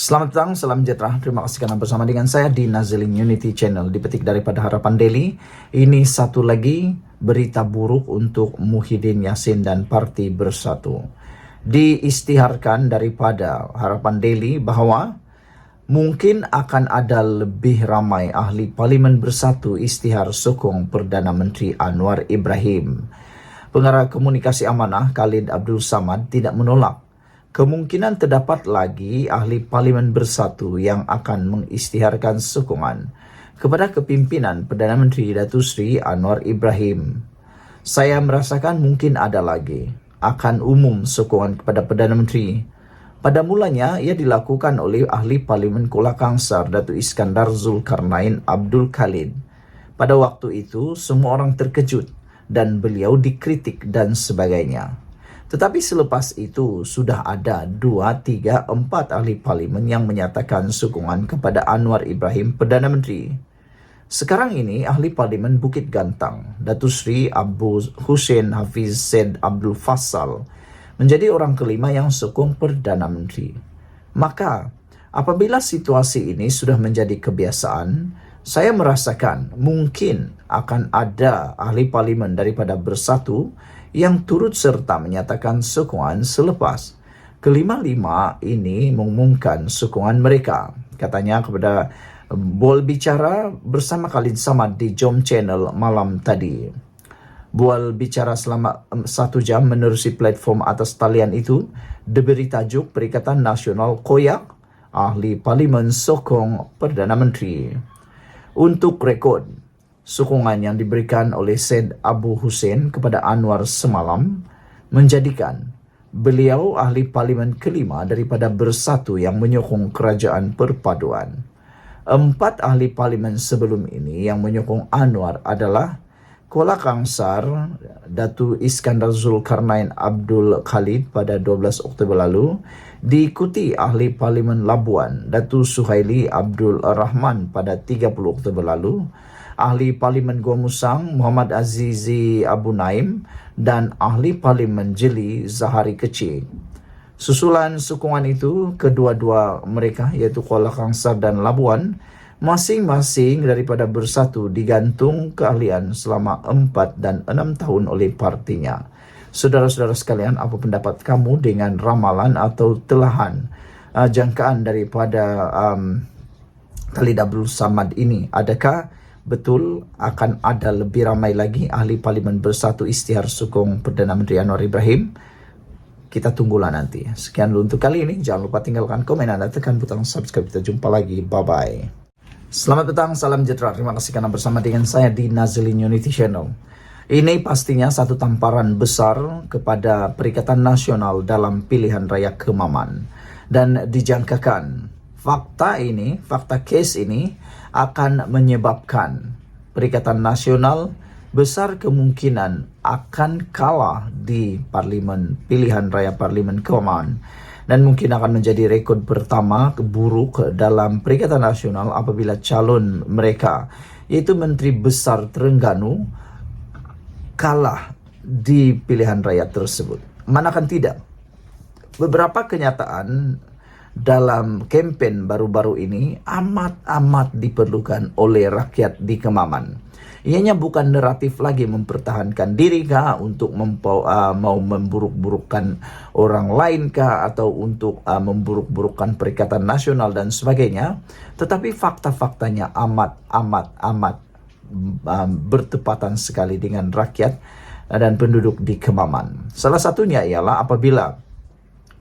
Selamat datang, salam sejahtera. Terima kasih karena bersama dengan saya di Nazilin Unity Channel. Dipetik daripada Harapan Daily. Ini satu lagi berita buruk untuk Muhyiddin Yassin dan Parti Bersatu. Diistiharkan daripada Harapan Daily bahwa mungkin akan ada lebih ramai ahli Parlimen Bersatu istihar sokong Perdana Menteri Anwar Ibrahim. Pengarah Komunikasi Amanah Khalid Abdul Samad tidak menolak kemungkinan terdapat lagi ahli Parlimen Bersatu yang akan mengisytiharkan sokongan kepada kepimpinan Perdana Menteri Datuk Seri Anwar Ibrahim. Saya merasakan mungkin ada lagi akan umum sokongan kepada Perdana Menteri. Pada mulanya ia dilakukan oleh ahli Parlimen Kuala Kangsar Datuk Iskandar Zulkarnain Abdul Khalid. Pada waktu itu semua orang terkejut dan beliau dikritik dan sebagainya. Tetapi selepas itu sudah ada 2, 3, 4 ahli parlimen yang menyatakan sokongan kepada Anwar Ibrahim Perdana Menteri. Sekarang ini ahli parlimen Bukit Gantang Datuk Seri Abu Hussein Hafiz Said Abdul Fassal menjadi orang kelima yang sokong Perdana Menteri. Maka apabila situasi ini sudah menjadi kebiasaan, saya merasakan mungkin akan ada ahli parlimen daripada Bersatu yang turut serta menyatakan sokongan selepas kelima-lima ini mengumumkan sokongan mereka. Katanya kepada Bual Bicara bersama Khalid Samad di Jom Channel malam tadi. Bual Bicara selama 1 jam menerusi platform atas talian itu diberi tajuk Perikatan Nasional Koyak Ahli Parlimen Sokong Perdana Menteri. Untuk rekod, sokongan yang diberikan oleh Said Abu Hussein kepada Anwar semalam menjadikan beliau ahli parlimen kelima daripada Bersatu yang menyokong kerajaan perpaduan. 4 ahli parlimen sebelum ini yang menyokong Anwar adalah Kuala Kangsar Datuk Iskandar Zulkarnain Abdul Khalid pada 12 Oktober lalu, diikuti ahli parlimen Labuan Datuk Suhaili Abdul Rahman pada 30 Oktober lalu, ahli parlimen Gua Musang Muhammad Azizi Abu Naim dan ahli parlimen Jeli Zahari Kecil. Susulan sokongan itu kedua-dua mereka iaitu Kuala Kangsar dan Labuan masing-masing daripada Bersatu digantung keahlian selama 4 dan 6 tahun oleh partinya. Saudara-saudara sekalian, apa pendapat kamu dengan ramalan atau telahan jangkaan daripada Khalid Abdul Samad ini? Adakah betul akan ada lebih ramai lagi ahli parlimen Bersatu isytihar sokong Perdana Menteri Anwar Ibrahim? Kita tunggulah nanti. Sekian dulu untuk kali ini. Jangan lupa tinggalkan komen Anda, tekan butang subscribe. Kita jumpa lagi. Bye-bye. Selamat petang, salam sejahtera. Terima kasih karena bersama dengan saya di Nazilin Unity Channel. Ini pastinya satu tamparan besar kepada Perikatan Nasional dalam pilihan raya Kemaman. Dan dijangkakan fakta kes ini akan menyebabkan Perikatan Nasional besar kemungkinan akan kalah di parlimen pilihan raya Parlimen Kemaman. Dan mungkin akan menjadi rekod pertama buruk dalam Perikatan Nasional apabila calon mereka, yaitu Menteri Besar Terengganu, kalah di pilihan raya tersebut. Manakan tidak, beberapa kenyataan dalam kempen baru-baru ini amat diperlukan oleh rakyat di Kemaman. Ianya bukan naratif lagi mempertahankan diri kah, untuk mau memburuk-burukkan orang lain kah, atau untuk memburuk-burukkan Perikatan Nasional dan sebagainya. Tetapi fakta-faktanya amat bertepatan sekali dengan rakyat dan penduduk di Kemaman. Salah satunya ialah apabila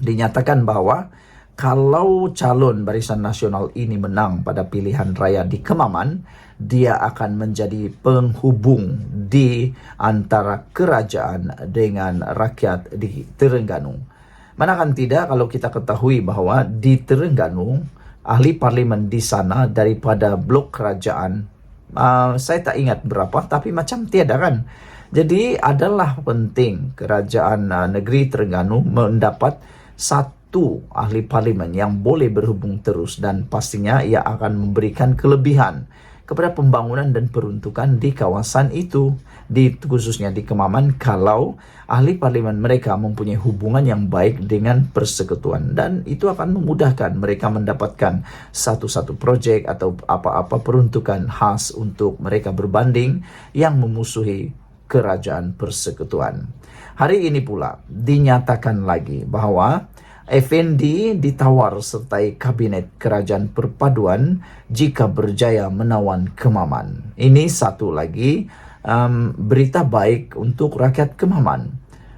dinyatakan bahwa kalau calon Barisan Nasional ini menang pada pilihan raya di Kemaman, dia akan menjadi penghubung di antara kerajaan dengan rakyat di Terengganu. Manakan tidak kalau kita ketahui bahwa di Terengganu, ahli parlimen di sana daripada blok kerajaan, saya tak ingat berapa, tapi macam tiada kan. Jadi adalah penting kerajaan negeri Terengganu mendapat satu ahli parlimen yang boleh berhubung terus, dan pastinya ia akan memberikan kelebihan kepada pembangunan dan peruntukan di kawasan itu, khususnya di Kemaman, kalau ahli parlimen mereka mempunyai hubungan yang baik dengan persekutuan, dan itu akan memudahkan mereka mendapatkan satu-satu proyek atau apa-apa peruntukan khas untuk mereka berbanding yang memusuhi kerajaan persekutuan. Hari ini pula dinyatakan lagi bahwa Effendi ditawar sertai kabinet kerajaan perpaduan jika berjaya menawan Kemaman. Ini satu lagi berita baik untuk rakyat Kemaman.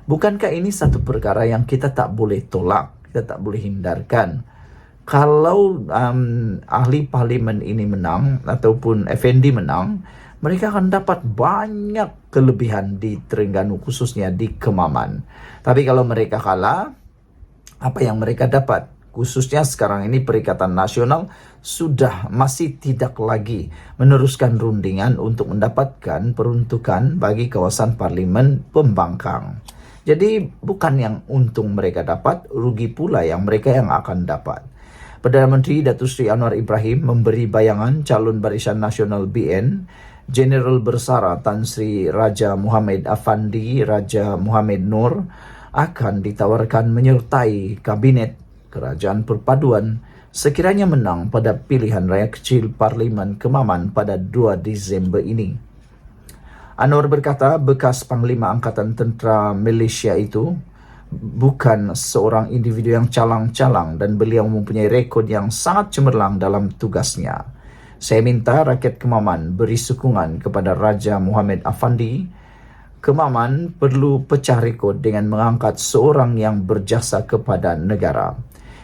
Bukankah ini satu perkara yang kita tak boleh tolak, kita tak boleh hindarkan? Kalau ahli parlimen ini menang ataupun Effendi menang, mereka akan dapat banyak kelebihan di Terengganu, khususnya di Kemaman. Tapi kalau mereka kalah, apa yang mereka dapat? Khususnya sekarang ini Perikatan Nasional masih tidak lagi meneruskan rundingan untuk mendapatkan peruntukan bagi kawasan parlimen Pembangkang. Jadi bukan yang untung mereka dapat, rugi pula yang mereka yang akan dapat. Perdana Menteri Datuk Seri Anwar Ibrahim memberi bayangan calon Barisan Nasional BN, Jeneral Bersara Tan Sri Raja Muhammad Afandi Raja Muhammad Nur akan ditawarkan menyertai kabinet kerajaan perpaduan sekiranya menang pada pilihan raya kecil Parlimen Kemaman pada 2 Disember ini. Anwar berkata bekas Panglima Angkatan Tentera Malaysia itu bukan seorang individu yang calang-calang dan beliau mempunyai rekod yang sangat cemerlang dalam tugasnya. Saya minta rakyat Kemaman beri sokongan kepada Raja Muhammad Afandi. Kemaman perlu pecah rekod dengan mengangkat seorang yang berjasa kepada negara.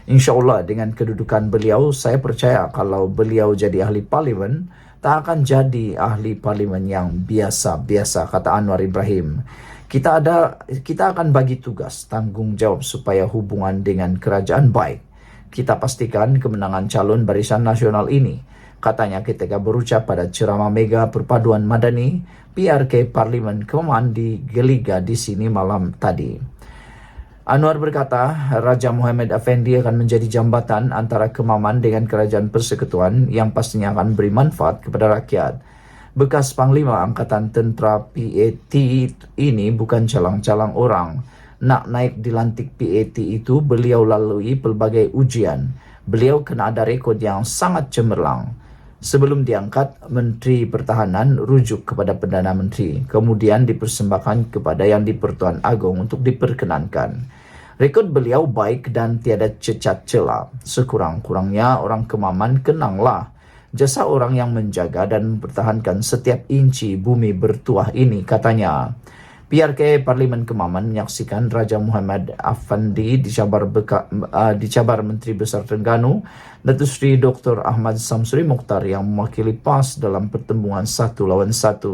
InsyaAllah dengan kedudukan beliau, saya percaya kalau beliau jadi ahli parlimen, tak akan jadi ahli parlimen yang biasa-biasa, kata Anwar Ibrahim. Kita akan bagi tugas, tanggungjawab supaya hubungan dengan kerajaan baik. Kita pastikan kemenangan calon Barisan Nasional ini, katanya ketika berucap pada ceramah mega perpaduan madani PRK Parlimen Kemaman di Geliga di sini malam tadi. Anwar berkata, Raja Muhammad Afendi akan menjadi jambatan antara Kemaman dengan kerajaan persekutuan yang pastinya akan beri manfaat kepada rakyat. Bekas Panglima Angkatan Tentera PAT ini bukan calang-calang orang. Nak naik dilantik PAT itu, beliau lalui pelbagai ujian. Beliau kena ada rekod yang sangat cemerlang. Sebelum diangkat, Menteri Pertahanan rujuk kepada Perdana Menteri, kemudian dipersembahkan kepada Yang di-Pertuan Agong untuk diperkenankan. Rekod beliau baik dan tiada cacat celah. Sekurang-kurangnya orang Kemaman kenanglah jasa orang yang menjaga dan mempertahankan setiap inci bumi bertuah ini, katanya. PRK Parlimen Kemaman menyaksikan Raja Muhammad Afandi dicabar Menteri Besar Terengganu, Datuk Seri Dr. Ahmad Samsuri Mokhtar yang mewakili PAS dalam pertembungan 1 lawan 1.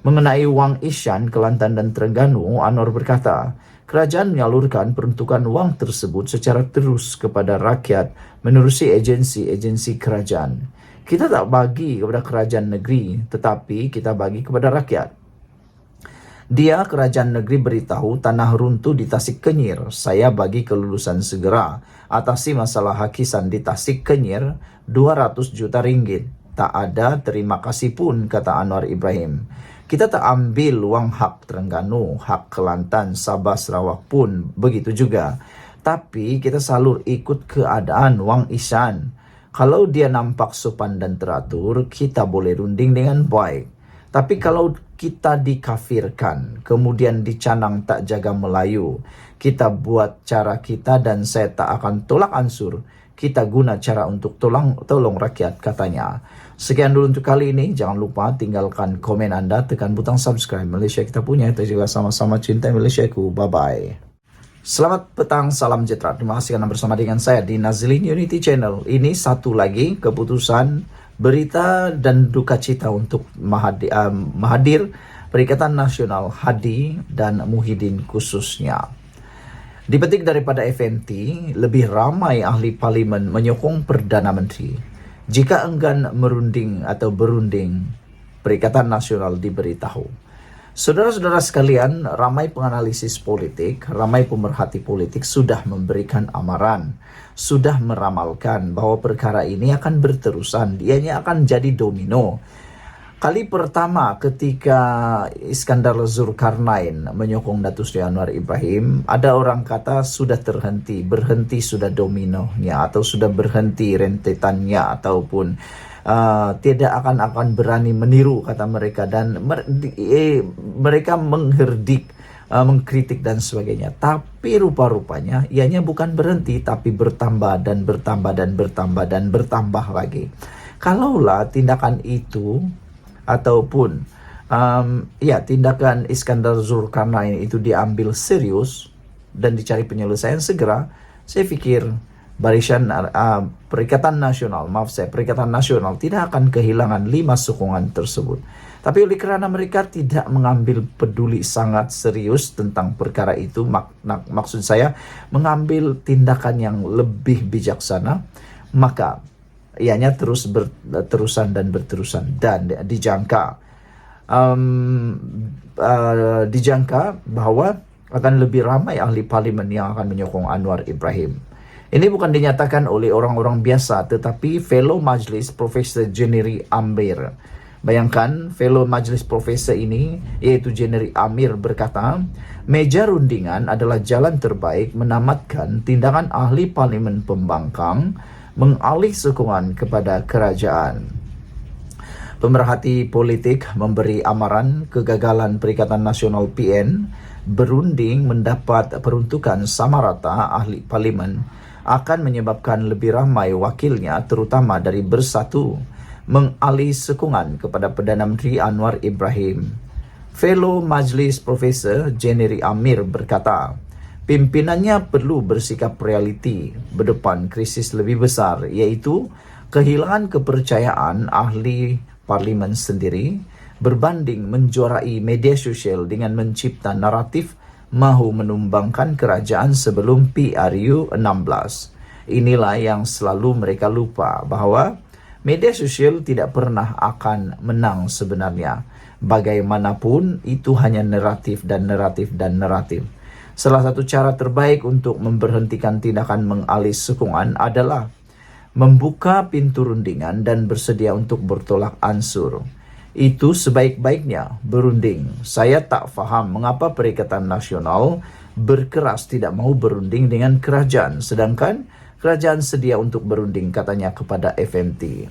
Mengenai wang Isyan, Kelantan dan Terengganu, Anwar berkata, kerajaan menyalurkan peruntukan wang tersebut secara terus kepada rakyat menerusi agensi-agensi kerajaan. Kita tak bagi kepada kerajaan negeri, tetapi kita bagi kepada rakyat. Dia kerajaan negeri beritahu tanah runtuh di Tasik Kenyir. Saya bagi kelulusan segera. Atasi masalah hakisan di Tasik Kenyir 200 juta ringgit. Tak ada terima kasih pun, kata Anwar Ibrahim. Kita tak ambil wang hak Terengganu, hak Kelantan, Sabah, Sarawak pun begitu juga. Tapi kita salur ikut keadaan wang Isyan. Kalau dia nampak sopan dan teratur, kita boleh runding dengan baik. Tapi kalau kita dikafirkan, kemudian dicanang tak jaga Melayu, kita buat cara kita dan saya tak akan tolak ansur. Kita guna cara untuk tolong rakyat, katanya. Sekian dulu untuk kali ini. Jangan lupa tinggalkan komen anda, tekan butang subscribe. Malaysia kita punya, kita juga sama-sama cintai Malaysiaku. Bye-bye. Selamat petang, salam sejahtera. Terima kasih karena bersama dengan saya di Nazilin Unity Channel. Ini satu lagi keputusan berita dan duka cita untuk Mahathir, Perikatan Nasional Hadi dan Muhyiddin khususnya. Dipetik daripada FNT, lebih ramai ahli parlimen menyokong Perdana Menteri. Jika enggan merunding atau berunding, Perikatan Nasional diberitahu. Saudara-saudara sekalian, ramai penganalisis politik, ramai pemerhati politik sudah memberikan amaran, sudah meramalkan bahwa perkara ini akan berterusan, dianya akan jadi domino. Kali pertama ketika Iskandar Zulkarnain menyokong Datuk Seri Anwar Ibrahim, ada orang kata sudah berhenti sudah dominonya, atau sudah berhenti rentetannya, ataupun tidak akan berani meniru, kata mereka, dan mereka mengherdik, mengkritik dan sebagainya. Tapi rupa-rupanya ianya bukan berhenti, tapi bertambah dan bertambah dan bertambah dan bertambah lagi. Kalaulah tindakan itu ataupun tindakan Iskandar Zulkarnain itu diambil serius dan dicari penyelesaian segera, saya pikir Perikatan Nasional tidak akan kehilangan 5 sokongan tersebut. Tapi oleh kerana mereka tidak mengambil peduli sangat serius tentang perkara itu, maksud saya mengambil tindakan yang lebih bijaksana, maka ianya terus berterusan dan dijangka bahwa akan lebih ramai ahli parlimen yang akan menyokong Anwar Ibrahim. Ini bukan dinyatakan oleh orang-orang biasa, tetapi fellow majlis Profesor Jennery Amir. Bayangkan, fellow majlis profesor ini, yaitu Jennery Amir, berkata, meja rundingan adalah jalan terbaik menamatkan tindakan ahli parlimen pembangkang mengalih sokongan kepada kerajaan. Pemerhati politik memberi amaran kegagalan Perikatan Nasional PN berunding mendapat peruntukan sama rata ahli parlimen akan menyebabkan lebih ramai wakilnya, terutama dari Bersatu, mengalih sokongan kepada Perdana Menteri Anwar Ibrahim. Fellow Majlis Profesor Jennery Amir berkata, pimpinannya perlu bersikap realiti berdepan krisis lebih besar, iaitu kehilangan kepercayaan ahli parlimen sendiri berbanding menjuarai media sosial dengan mencipta naratif mahu menumbangkan kerajaan sebelum PRU 16. Inilah yang selalu mereka lupa, bahwa media sosial tidak pernah akan menang sebenarnya. Bagaimanapun itu hanya naratif dan naratif dan naratif. Salah satu cara terbaik untuk memberhentikan tindakan mengalih sokongan adalah membuka pintu rundingan dan bersedia untuk bertolak ansur. Itu sebaik-baiknya berunding. Saya tak faham mengapa Perikatan Nasional berkeras tidak mau berunding dengan kerajaan, sedangkan kerajaan sedia untuk berunding, katanya kepada FMT.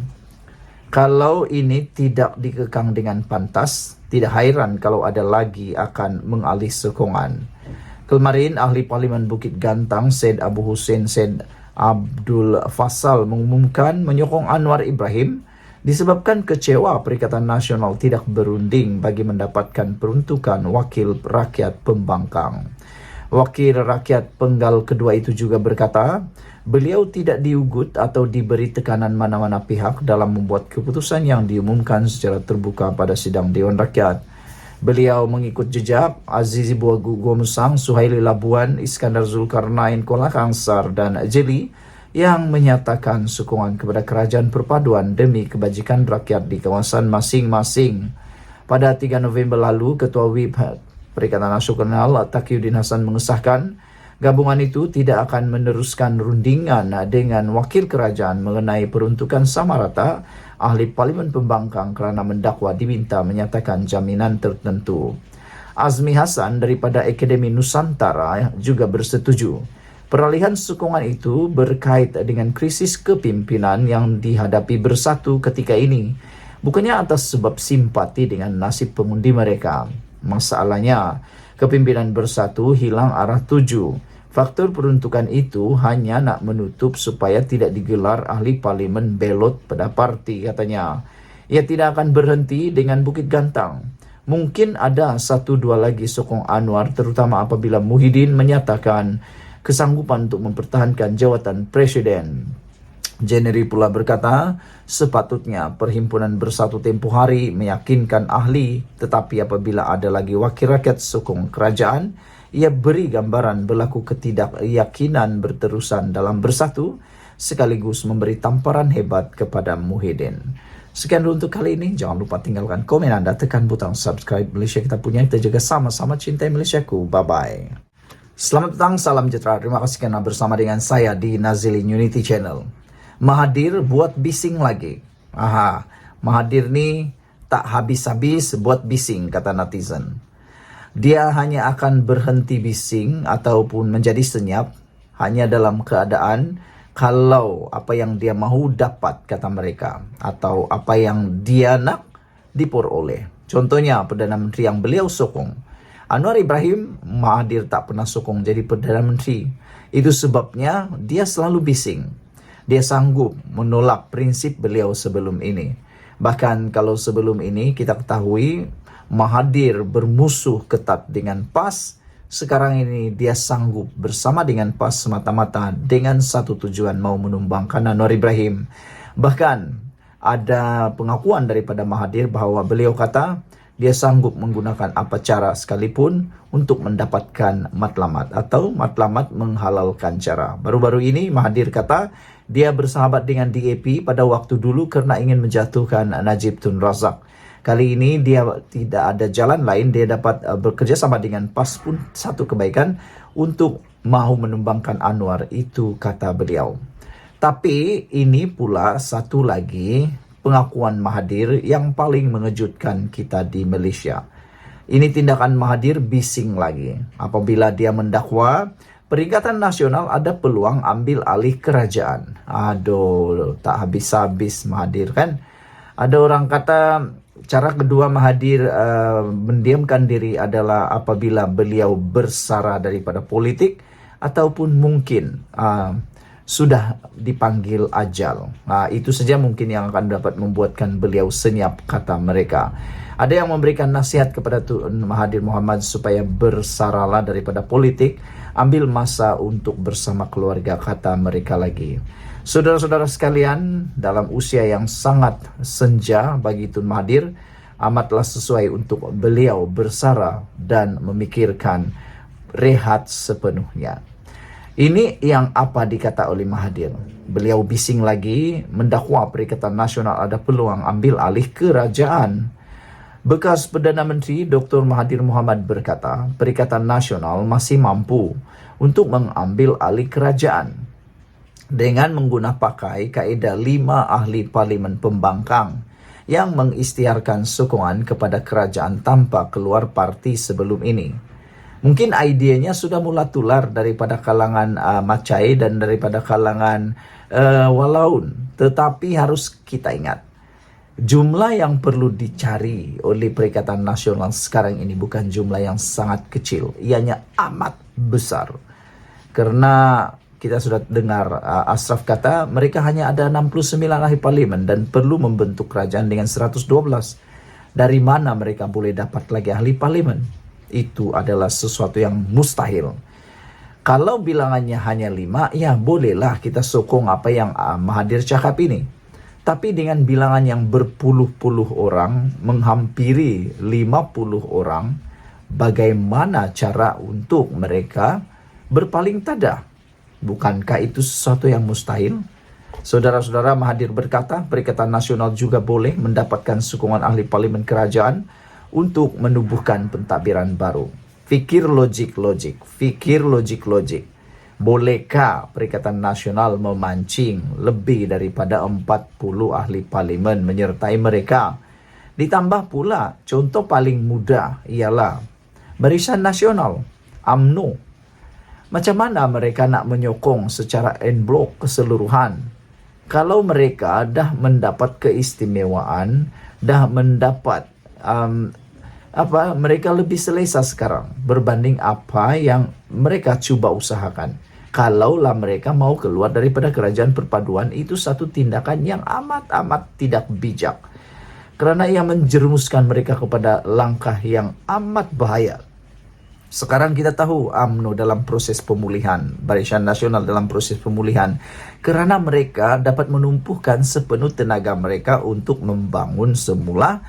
Kalau ini tidak dikekang dengan pantas, tidak hairan kalau ada lagi akan mengalih sokongan. Kemarin ahli Parlimen Bukit Gantang Syed Abu Hussein Syed Abdul Faisal mengumumkan menyokong Anwar Ibrahim disebabkan kecewa Perikatan Nasional tidak berunding bagi mendapatkan peruntukan wakil rakyat pembangkang. Wakil rakyat penggal kedua itu juga berkata, beliau tidak diugut atau diberi tekanan mana-mana pihak dalam membuat keputusan yang diumumkan secara terbuka pada sidang Dewan Rakyat. Beliau mengikut jejak Azizi Buagumusang, Suhaili Labuan, Iskandar Zulkarnain, Kolakangsar dan Jeli yang menyatakan sokongan kepada kerajaan perpaduan demi kebajikan rakyat di kawasan masing-masing. Pada 3 November lalu, Ketua WIP Perikatan Nasional Taqiyuddin Hasan mengesahkan gabungan itu tidak akan meneruskan rundingan dengan wakil kerajaan mengenai peruntukan sama rata ahli parlimen pembangkang kerana mendakwa diminta menyatakan jaminan tertentu. Azmi Hasan daripada Akademi Nusantara juga bersetuju. Peralihan sokongan itu berkait dengan krisis kepimpinan yang dihadapi Bersatu ketika ini, bukannya atas sebab simpati dengan nasib pengundi mereka. Masalahnya, kepimpinan Bersatu hilang arah tuju. Faktor peruntukan itu hanya nak menutup supaya tidak digelar ahli parlimen belot pada parti, katanya. Ia tidak akan berhenti dengan Bukit Gantang. Mungkin ada 1-2 lagi sokong Anwar, terutama apabila Muhyiddin menyatakan kesanggupan untuk mempertahankan jawatan presiden. Jennery pula berkata, sepatutnya Perhimpunan Bersatu tempoh hari meyakinkan ahli, tetapi apabila ada lagi wakil rakyat sokong kerajaan, ia beri gambaran berlaku ketidakyakinan berterusan dalam Bersatu, sekaligus memberi tamparan hebat kepada Muhyiddin. Sekian dulu untuk kali ini. Jangan lupa tinggalkan komen Anda, tekan butang subscribe. Malaysia kita punya, kita jaga sama-sama cintai Malaysiaku. Bye-bye. Selamat datang, salam sejahtera. Terima kasih karena bersama dengan saya di Nazilin Unity Channel. Mahathir buat bising lagi. Mahathir ni tak habis-habis buat bising, kata netizen. Dia hanya akan berhenti bising ataupun menjadi senyap hanya dalam keadaan kalau apa yang dia mahu dapat, kata mereka, atau apa yang dia nak diperoleh. Contohnya Perdana Menteri yang beliau sokong, Anwar Ibrahim, Mahathir tak pernah sokong jadi Perdana Menteri. Itu sebabnya dia selalu bising. Dia sanggup menolak prinsip beliau sebelum ini. Bahkan kalau sebelum ini kita ketahui Mahathir bermusuh ketat dengan PAS, sekarang ini dia sanggup bersama dengan PAS semata-mata dengan satu tujuan, mau menumbangkan Anwar Ibrahim. Bahkan ada pengakuan daripada Mahathir bahwa beliau kata dia sanggup menggunakan apa cara sekalipun untuk mendapatkan matlamat atau matlamat menghalalkan cara. Baru-baru ini Mahathir kata dia bersahabat dengan DAP pada waktu dulu kerana ingin menjatuhkan Najib Tun Razak. Kali ini dia tidak ada jalan lain, dia dapat bekerja sama dengan PAS pun satu kebaikan untuk mahu menumbangkan Anwar, itu kata beliau. Tapi ini pula satu lagi pengakuan Mahathir yang paling mengejutkan kita di Malaysia. Ini tindakan Mahathir bising lagi. Apabila dia mendakwa Perikatan Nasional ada peluang ambil alih kerajaan. Aduh, tak habis-habis Mahathir kan. Ada orang kata cara kedua Mahathir mendiamkan diri adalah apabila beliau bersara daripada politik ataupun mungkin sudah dipanggil ajal. Itu saja mungkin yang akan dapat membuatkan beliau senyap, kata mereka. Ada yang memberikan nasihat kepada Tun Mahathir Mohamad supaya bersaralah daripada politik, ambil masa untuk bersama keluarga, kata mereka lagi. Saudara-saudara sekalian, dalam usia yang sangat senja bagi Tun Mahathir, amatlah sesuai untuk beliau bersara dan memikirkan rehat sepenuhnya. Ini yang apa dikata oleh Mahathir. Beliau bising lagi mendakwa Perikatan Nasional ada peluang ambil alih kerajaan. Bekas Perdana Menteri Dr. Mahathir Mohamad berkata, Perikatan Nasional masih mampu untuk mengambil alih kerajaan dengan menggunakan pakai kaedah 5 ahli parlimen pembangkang yang mengisytiharkan sokongan kepada kerajaan tanpa keluar parti sebelum ini. Mungkin idenya sudah mula tular daripada kalangan Macai dan daripada kalangan Walaun. Tetapi harus kita ingat, jumlah yang perlu dicari oleh Perikatan Nasional sekarang ini bukan jumlah yang sangat kecil. Ianya amat besar. Kerana kita sudah dengar Ashraf kata mereka hanya ada 69 ahli parlimen dan perlu membentuk kerajaan dengan 112. Dari mana mereka boleh dapat lagi ahli parlimen? Itu adalah sesuatu yang mustahil. Kalau bilangannya hanya 5, ya bolehlah kita sokong apa yang Mahathir cakap ini. Tapi dengan bilangan yang berpuluh-puluh orang, menghampiri 50 orang, bagaimana cara untuk mereka berpaling tada? Bukankah itu sesuatu yang mustahil? Saudara-saudara, Mahathir berkata Perikatan Nasional juga boleh mendapatkan sokongan ahli parlimen kerajaan untuk menubuhkan pentadbiran baru. Fikir logik. Bolehkah Perikatan Nasional memancing lebih daripada 40 ahli parlimen menyertai mereka? Ditambah pula, contoh paling mudah ialah Barisan Nasional, UMNO. Macam mana mereka nak menyokong secara en blok keseluruhan? Kalau mereka dah mendapat keistimewaan, dah mendapat mereka lebih selesa sekarang berbanding apa yang mereka cuba usahakan. Kalaulah mereka mau keluar daripada kerajaan perpaduan, itu satu tindakan yang amat tidak bijak. Kerana ia menjerumuskan mereka kepada langkah yang amat bahaya. Sekarang kita tahu UMNO dalam proses pemulihan, Barisan Nasional dalam proses pemulihan, kerana mereka dapat menumpukan sepenuh tenaga mereka untuk membangun semula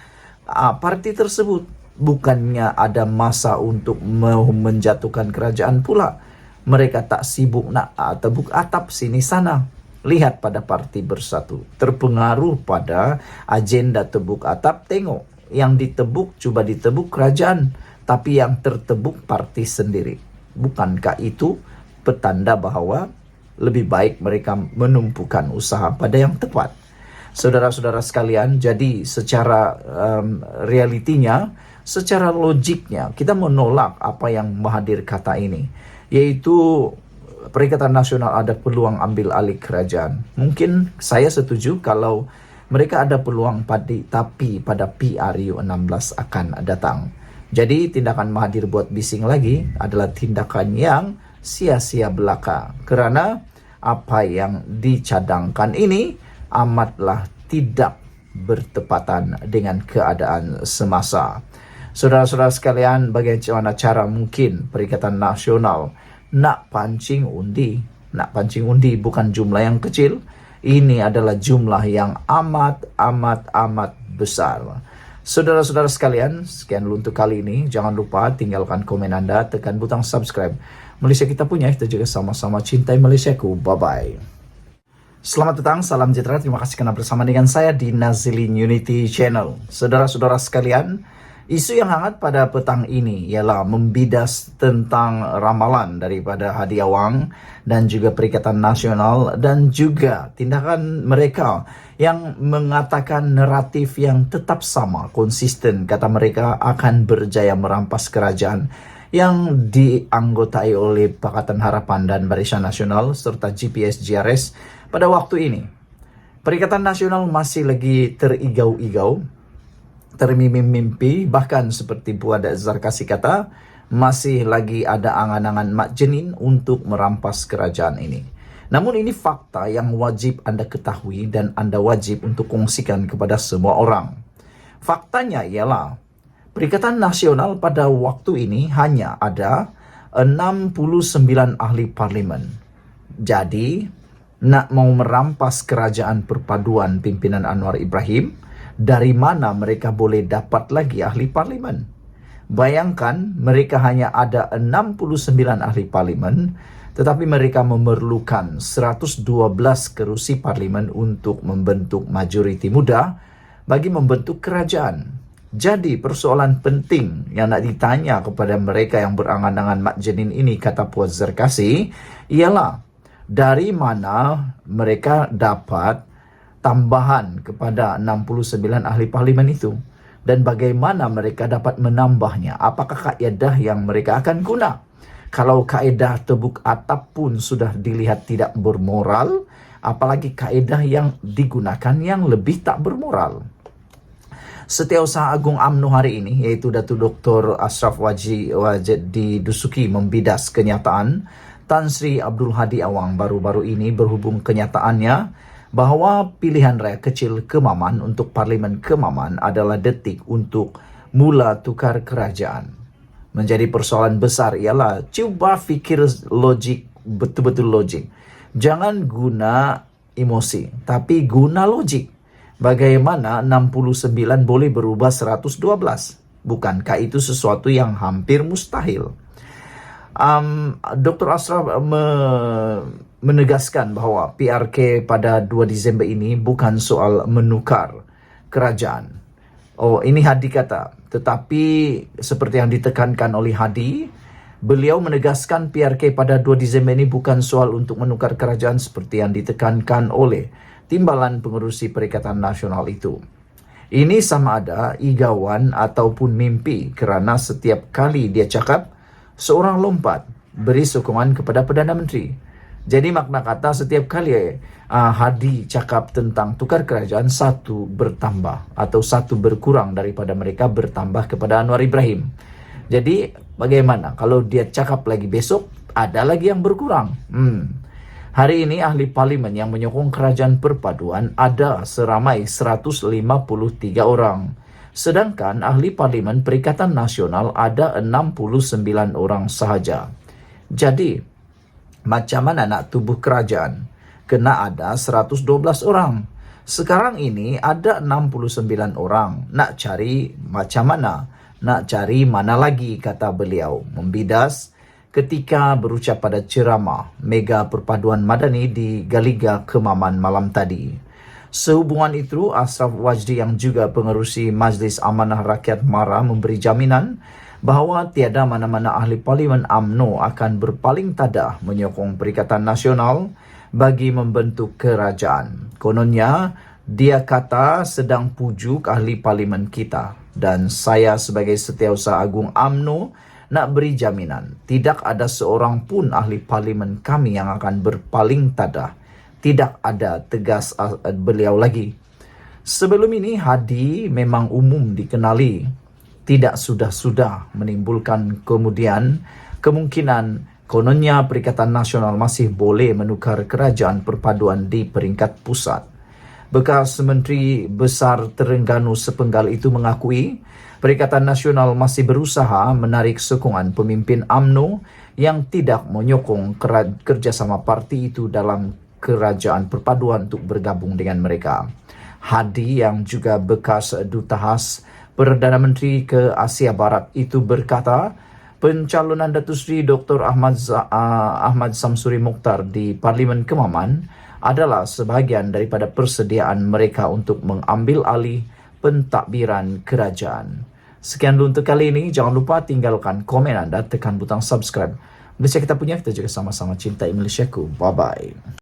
parti tersebut. Bukannya ada masa untuk menjatuhkan kerajaan pula. Mereka tak sibuk nak tebuk atap sini sana. Lihat pada Parti Bersatu, terpengaruh pada agenda tebuk atap. Tengok, yang ditebuk, coba ditebuk kerajaan, tapi yang tertebuk parti sendiri. Bukankah itu petanda bahwa lebih baik mereka menumpukan usaha pada yang tepat? Saudara-saudara sekalian, jadi secara realitinya, secara logiknya, kita menolak apa yang Mahathir kata ini, yaitu Perikatan Nasional ada peluang ambil alih kerajaan. Mungkin saya setuju kalau mereka ada peluang tapi pada PRU 16 akan datang. Jadi tindakan Mahathir buat bising lagi adalah tindakan yang sia-sia belaka. Kerana apa yang dicadangkan ini amatlah tidak bertepatan dengan keadaan semasa. Saudara-saudara sekalian, bagaimana cara mungkin Perikatan Nasional nak pancing undi? Nak pancing undi bukan jumlah yang kecil. Ini adalah jumlah yang amat besar. Saudara-saudara sekalian, sekian dulu untuk kali ini. Jangan lupa tinggalkan komen Anda, tekan butang subscribe. Malaysia kita punya, kita juga sama-sama cintai Malaysiaku. Bye-bye. Selamat datang, salam sejahtera. Terima kasih karena bersama dengan saya di Nazilin Unity Channel. Saudara-saudara sekalian, isu yang hangat pada petang ini ialah membidas tentang ramalan daripada Hadi Awang dan juga Perikatan Nasional, dan juga tindakan mereka yang mengatakan naratif yang tetap sama, konsisten. Kata mereka akan berjaya merampas kerajaan yang dianggotai oleh Pakatan Harapan dan Barisan Nasional serta GPS GRS pada waktu ini. Perikatan Nasional masih lagi terigau-igau, termimpi-mimpi, bahkan seperti Puan Zarkasi kata, masih lagi ada angan-angan Mak Jenin untuk merampas kerajaan ini. Namun ini fakta yang wajib Anda ketahui dan Anda wajib untuk kongsikan kepada semua orang. Faktanya ialah Perikatan Nasional pada waktu ini hanya ada 69 ahli parlimen. Jadi, nak mau merampas kerajaan perpaduan pimpinan Anwar Ibrahim, dari mana mereka boleh dapat lagi ahli parlimen? Bayangkan, mereka hanya ada 69 ahli parlimen, tetapi mereka memerlukan 112 kerusi parlimen untuk membentuk majoriti muda bagi membentuk kerajaan. Jadi persoalan penting yang nak ditanya kepada mereka yang berangan-angan Mak Jenin ini, kata Puan Zarkasi, ialah dari mana mereka dapat tambahan kepada 69 ahli parlimen itu, dan bagaimana mereka dapat menambahnya? Apakah kaedah yang mereka akan guna? Kalau kaedah tebuk atap pun sudah dilihat tidak bermoral, apalagi kaedah yang digunakan yang lebih tak bermoral. Setiausaha Agung UMNO hari ini, yaitu Datuk Dr. Ashraf Wajid Dusuki, membidas kenyataan Tan Sri Abdul Hadi Awang baru-baru ini berhubung kenyataannya bahawa pilihan raya kecil Kemaman untuk Parlimen Kemaman adalah detik untuk mula tukar kerajaan. Menjadi persoalan besar ialah cuba fikir logik, betul-betul logik. Jangan guna emosi, tapi guna logik. Bagaimana 69 boleh berubah 112? Bukankah itu sesuatu yang hampir mustahil? Dr. Ashraf menegaskan bahawa PRK pada 2 Disember ini bukan soal menukar kerajaan. Oh, ini Hadi kata. Tetapi seperti yang ditekankan oleh Hadi, beliau menegaskan PRK pada 2 Disember ini bukan soal untuk menukar kerajaan seperti yang ditekankan oleh timbalan pengerusi Perikatan Nasional itu. Ini sama ada igawan ataupun mimpi, kerana setiap kali dia cakap, seorang lompat beri sokongan kepada Perdana Menteri. Jadi makna kata setiap kali Hadi cakap tentang tukar kerajaan, satu bertambah atau satu berkurang daripada mereka bertambah kepada Anwar Ibrahim. Jadi bagaimana kalau dia cakap lagi besok ada lagi yang berkurang? Hari ini ahli parlimen yang menyokong kerajaan perpaduan ada seramai 153 orang. Sedangkan ahli parlimen Perikatan Nasional ada 69 orang sahaja. Jadi, macam mana nak tubuh kerajaan? Kena ada 112 orang. Sekarang ini ada 69 orang. Nak cari macam mana? Nak cari mana lagi, kata beliau. Membidas ketika berucap pada ceramah Mega Perpaduan Madani di Galiga Kemaman malam tadi. Sehubungan itu, Ashraf Wajdi yang juga pengerusi Majlis Amanah Rakyat MARA memberi jaminan bahawa tiada mana-mana ahli Parlimen UMNO akan berpaling tadah menyokong Perikatan Nasional bagi membentuk kerajaan. Kononnya, dia kata sedang pujuk ahli Parlimen kita dan saya sebagai Setiausaha Agung UMNO nak beri jaminan tidak ada seorang pun ahli Parlimen kami yang akan berpaling tadah. Tidak ada, tegas beliau lagi. Sebelum ini, Hadi memang umum dikenali tidak sudah-sudah menimbulkan kemudian kemungkinan kononnya Perikatan Nasional masih boleh menukar kerajaan perpaduan di peringkat pusat. Bekas Menteri Besar Terengganu sepenggal itu mengakui Perikatan Nasional masih berusaha menarik sokongan pemimpin UMNO yang tidak menyokong kerjasama parti itu dalam kerajaan perpaduan untuk bergabung dengan mereka. Hadi yang juga bekas Duta Khas Perdana Menteri ke Asia Barat itu berkata, pencalonan Datuk Seri Dr. Ahmad Samsuri Mokhtar di Parlimen Kemaman adalah sebahagian daripada persediaan mereka untuk mengambil alih pentadbiran kerajaan. Sekian dulu untuk kali ini. Jangan lupa tinggalkan komen anda, tekan butang subscribe. Malaysia kita punya, kita juga sama-sama cintai Malaysiaku. Bye-bye.